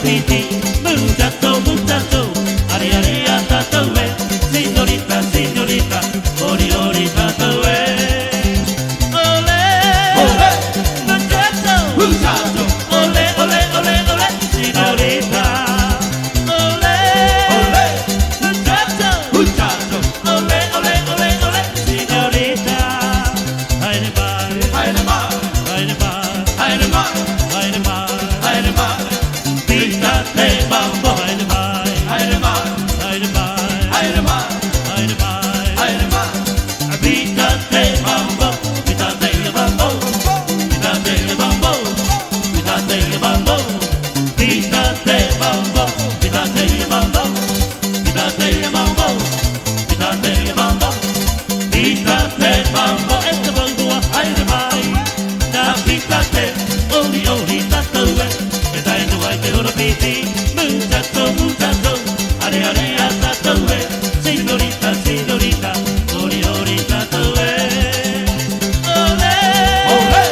piti, muchacho, muchacho, ari ari tatoe, señorita, señorita, ori ori tatoe. Ole, ole, muchacho, muchacho, ole, ole, ole, ole, señorita. Ole, ole, muchacho, muchacho, ole, ole, ole, ole, señorita. Ay de mar, ay de mar, ay de mar, ay de mar, ay de mar, ay de mar. Pita de mambo, ay de mar, ay de mar, ay de mar, ay de mar, ay de mar, ay de mar. Pita de mambo, pita de mambo, pita de mambo, pita de mambo, pita de mambo, pita de mambo, pita de mambo, pita de mambo, pita de mambo. Este bongo, ay de mar, na pita de oli oli tatoe. Piti, muchacho, muchacho, are are tatoe, señorita, señorita, ori ori tatoe. Ole, ole,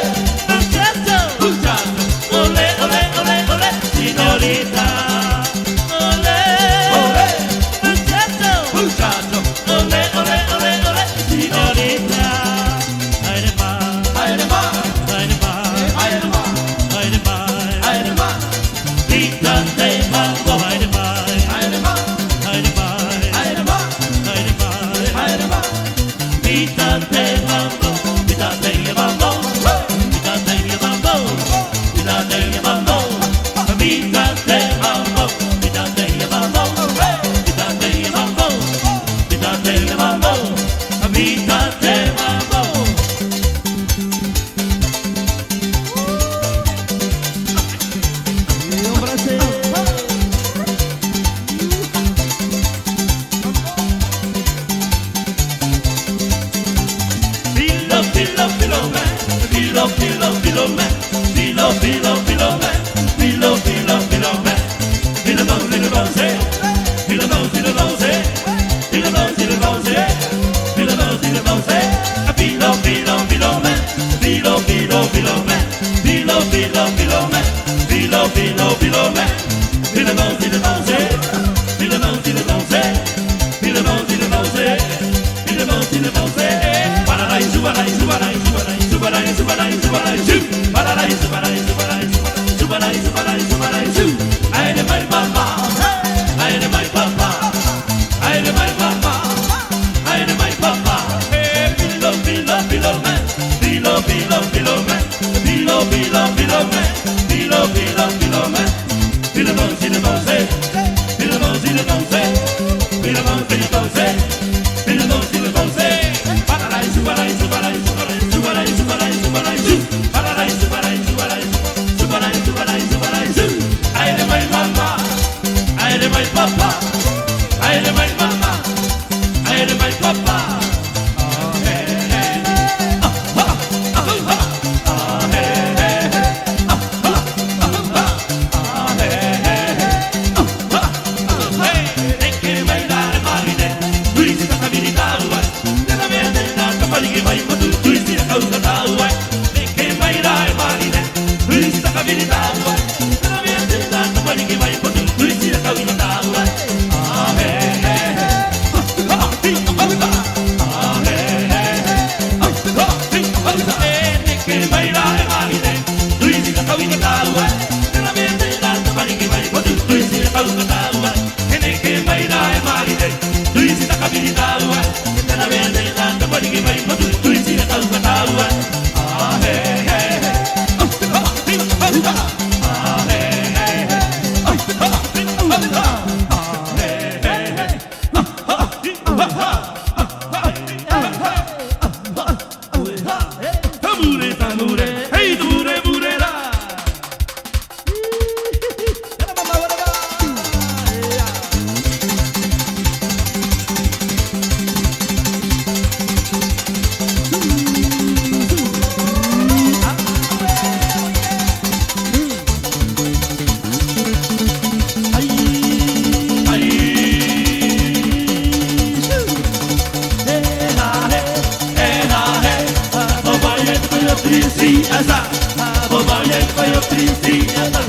muchacho, muchacho, ole, ole, ole, ole, señorita. Ole, ole, muchacho, muchacho, ole, ole, ole, ole, señorita. Ay de mar, ay de mar, ay de mar, ay de mar, ay de mar, ay de mar. Pita de mambo, ay de mar, ay de mar, ay de mar, ay de mar, ay de mar, ay de mar. Pita de mambo, pita de mambo, pita de mambo, pita de mambo, pita de mambo, pita de mambo, pita de mambo, pita de mambo, pita de mambo. Filo, filo, man, filo, filo, filo, man, filo, filo, filo, man, filo, filo, filo, man. Filo, filo, filo, filo, filo, filo, filo, filo, filo, filo, filo, filo, filo, man, filo, filo, filo, man, filo, filo, filo, man, filo, filo, filo, man. Filo, filo, filo, filo, filo, filo, filo, filo, filo, filo, Paraíso, paraíso, paraíso, paraíso, paraíso, paraíso, paraíso, paraíso, paraíso, paraíso, paraíso, paraíso, paraíso. Ay de my papa, ay de my papa, ay de my papa, ay de my papa. Filo, filo, filo, man, filo, filo, filo, man, filo, filo, filo, man, filo, filo, filo, man. Filo, filo, filo, filo, filo, filo, filo, filo, filo, filo, filo, paraíso, paraíso, paraíso, paraíso, paraíso, paraíso, paraíso, paraíso, paraíso, paraíso, paraíso, paraíso, paraíso. Ay de my mama, ay de my papa, ay de my mama, ay de my papa. Tristeza, vou valer, foi o tristeza.